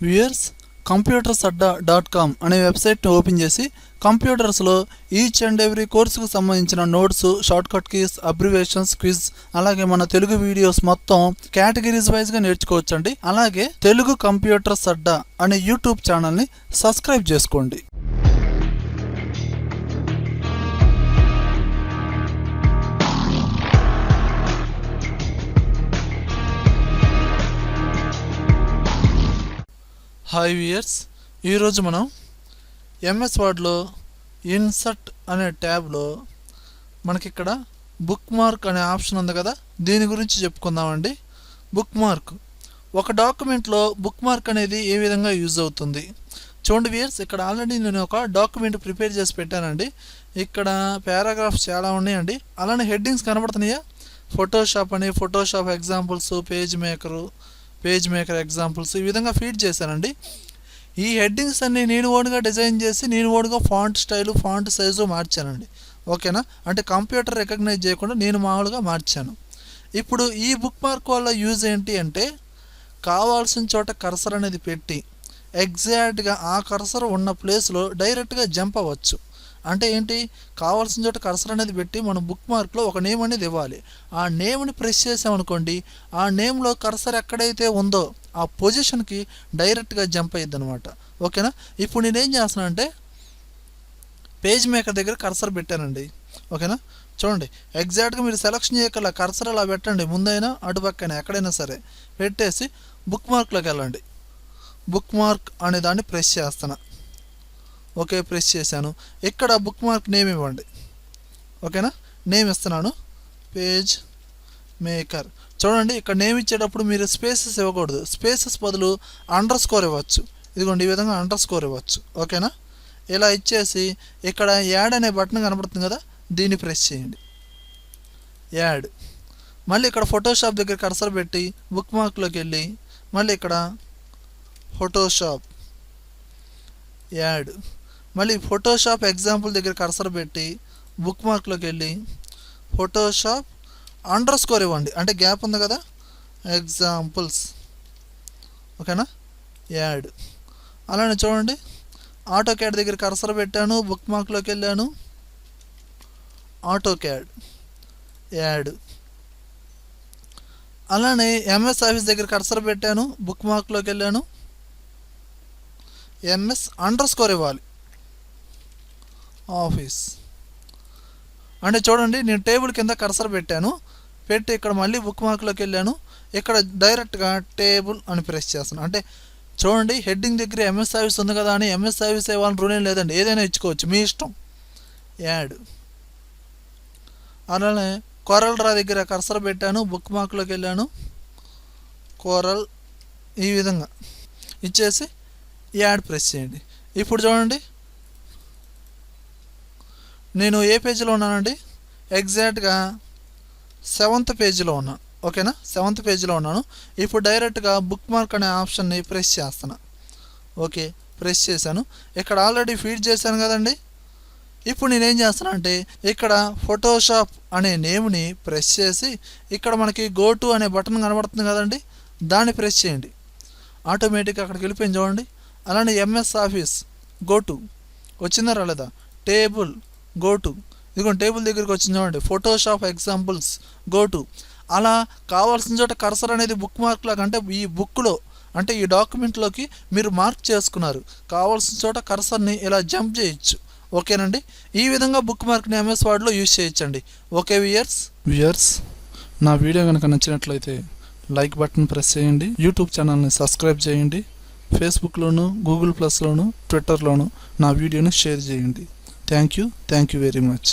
Viewers computersadda.com అనే వెబ్సైట్ని open చేసి కంప్యూటర్స్లో ఈచ్ అండ్ ఎవ్రీ కోర్సుకు సంబంధించిన notes, shortcut keys, abbreviations, quiz, అలాగే మన తెలుగు వీడియోస్ మొత్తం కేటగిరీస్ వైజ్గా నేర్చుకోవచ్చండి. అలాగే తెలుగు కంప్యూటర్స్ అడ్డా అనే యూట్యూబ్ ఛానల్ని సబ్స్క్రైబ్ చేసుకోండి. హాయ్ వ్యూయర్స్, ఈరోజు మనం ఎంఎస్ వర్డ్లో ఇన్సర్ట్ అనే ట్యాబ్లో మనకిక్కడ బుక్ మార్క్ అనే ఆప్షన్ ఉంది కదా, దీని గురించి చెప్పుకుందామండి. బుక్ మార్క్ ఒక డాక్యుమెంట్లో బుక్ మార్క్ అనేది ఏ విధంగా యూజ్ అవుతుంది చూడండి వ్యూయర్స్. ఇక్కడ ఆల్రెడీ నేను ఒక డాక్యుమెంట్ ప్రిపేర్ చేసి పెట్టానండి. ఇక్కడ పారాగ్రాఫ్స్ చాలా ఉన్నాయండి. అలానే హెడ్డింగ్స్ కనబడుతున్నాయా, ఫోటోషాప్ అని, Photoshop examples, page maker examples, ఈ విధంగా ఫీడ్ చేశానండి. ఈ హెడ్డింగ్స్ అన్నీ నేను ఓన్గా డిజైన్ చేసి నేను ఓన్గా ఫాంట్ స్టైలు, ఫాంట్ సైజు మార్చానండి. ఓకేనా, అంటే కంప్యూటర్ రికగ్నైజ్ చేయకుండా నేను మామూలుగా మార్చాను. ఇప్పుడు ఈ బుక్ మార్క్ వల్ల యూజ్ ఏంటి అంటే, కావాల్సిన చోట కర్సర్ అనేది పెట్టి ఎగ్జాక్ట్గా ఆ కర్సర్ ఉన్న ప్లేస్లో డైరెక్ట్గా జంప్ అవ్వచ్చు. అంటే ఏంటి, కావాల్సిన చోట కర్సర్ అనేది పెట్టి మనం బుక్ మార్క్లో ఒక నేమ్ అనేది ఇవ్వాలి. ఆ నేమ్ని ప్రెస్ చేసామనుకోండి, ఆ నేమ్లో కర్సర్ ఎక్కడైతే ఉందో ఆ పొజిషన్కి డైరెక్ట్గా జంప్ అయ్యిద్ది అనమాట. ఓకేనా, ఇప్పుడు నేనేం చేస్తున్నాను అంటే పేజ్ మేకర్ దగ్గర కర్సర్ పెట్టానండి. ఓకేనా, చూడండి ఎగ్జాక్ట్గా మీరు సెలెక్షన్ చేయగల కర్సర్ అలా పెట్టండి, ముందైనా అటుపక్కైనా ఎక్కడైనా సరే పెట్టేసి బుక్ మార్క్లోకి వెళ్ళండి. బుక్ మార్క్ అనే దాన్ని ప్రెస్ చేస్తున్నా. ఓకే, ప్రెస్ చేశాను. ఇక్కడ బుక్ మార్క్ నేమ్ ఇవ్వండి. ఓకేనా, నేమ్ ఇస్తున్నాను, పేజ్ మేకర్. చూడండి ఇక్కడ నేమ్ ఇచ్చేటప్పుడు మీరు స్పేసెస్ ఇవ్వకూడదు, స్పేసెస్ బదులు అండర్ స్కోర్ ఇవ్వచ్చు. ఇదిగోండి ఈ విధంగా అండర్ స్కోర్ ఇవ్వచ్చు. ఓకేనా, ఇలా ఇచ్చేసి ఇక్కడ యాడ్ అనే బటన్ కనబడుతుంది కదా, దీన్ని ప్రెస్ చేయండి, యాడ్. మళ్ళీ ఇక్కడ ఫోటోషాప్ దగ్గర కర్సర్ పెట్టి బుక్ మార్క్లోకి వెళ్ళి మళ్ళీ ఇక్కడ ఫోటోషాప్, యాడ్. మళ్ళీ ఫోటోషాప్ ఎగ్జాంపుల్ దగ్గర కర్సర్ పెట్టి బుక్ మార్క్లోకి వెళ్ళి ఫోటోషాప్ అండర్ స్కోర్ ఇవ్వండి, అంటే గ్యాప్ ఉంది కదా, ఎగ్జాంపుల్స్. ఓకేనా, యాడ్. అలానే చూడండి ఆటో క్యాడ్ దగ్గర కర్సర్ పెట్టాను, బుక్ మార్క్లోకి వెళ్ళాను, ఆటో క్యాడ్, యాడ్. అలానే ఎంఎస్ ఆఫీస్ దగ్గర కర్సర్ పెట్టాను, బుక్ మార్క్లోకి వెళ్ళాను, ఎంఎస్ అండర్ స్కోర్ ఇవ్వాలి, ఆఫీస్. అంటే చూడండి నేను టేబుల్ కింద కర్సర్ పెట్టాను, పెట్టి ఇక్కడ మళ్ళీ బుక్ మార్క్లోకి వెళ్ళాను, ఇక్కడ డైరెక్ట్గా టేబుల్ అని ప్రెస్ చేస్తాను. అంటే చూడండి హెడ్డింగ్ దగ్గర ఎంఎస్ ఆఫీస్ ఉంది కదా అని ఎంఎస్ ఆఫీస్ ఇవ్వాలని రూల్ ఏం లేదండి, ఏదైనా ఇచ్చుకోవచ్చు, మీ ఇష్టం, యాడ్. అలానే కొరల్ డ్రా దగ్గర కర్సర్ పెట్టాను, బుక్ మార్క్లోకి వెళ్ళాను, కొరల్, ఈ విధంగా ఇచ్చేసి యాడ్ ప్రెస్ చేయండి. ఇప్పుడు చూడండి నేను ఏ పేజీలో ఉన్నానండి, ఎగ్జాక్ట్గా 7th పేజీలో ఉన్నాను. ఓకేనా, 7th పేజీలో ఉన్నాను. ఇప్పుడు డైరెక్ట్గా బుక్ మార్క్ అనే ఆప్షన్ని ప్రెస్ చేస్తాను. ఓకే, ప్రెస్ చేశాను. ఇక్కడ ఆల్రెడీ ఫీడ్ చేశాను కదండి. ఇప్పుడు నేనేం చేస్తాను అంటే ఇక్కడ ఫోటోషాప్ అనే నేమ్ని ప్రెస్ చేసి ఇక్కడ మనకి గో టు అనే బటన్ కనబడుతుంది కదండి, దాన్ని ప్రెస్ చేయండి. ఆటోమేటిక్గా అక్కడికి వెళ్ళిపోయింది చూడండి. అలానే ఎంఎస్ ఆఫీస్ గో టు వచ్చిందా రాలేదా, టేబుల్ గో టు, ఇదిగోండి టేబుల్ దగ్గరికి వచ్చింది చూడండి, ఫోటోషాప్ ఎగ్జాంపుల్స్ గో టు. అలా కావాల్సిన చోట కర్సర్ అనేది బుక్ మార్క్లోకి, అంటే ఈ బుక్లో అంటే ఈ డాక్యుమెంట్లోకి మీరు మార్క్ చేసుకున్నారు, కావాల్సిన చోట కర్సర్ని ఇలా జంప్ చేయొచ్చు. ఓకేనండి, ఈ విధంగా బుక్ మార్క్ని ఎంఎస్ వర్డ్లో యూజ్ చేయొచ్చండి. ఓకే వ్యూయర్స్, నా వీడియో కనుక నచ్చినట్లయితే లైక్ బటన్ ప్రెస్ చేయండి, యూట్యూబ్ ఛానల్ని సబ్స్క్రైబ్ చేయండి, ఫేస్బుక్లోను, గూగుల్ ప్లస్లోను, ట్విట్టర్లోను నా వీడియోని షేర్ చేయండి. Thank you very much.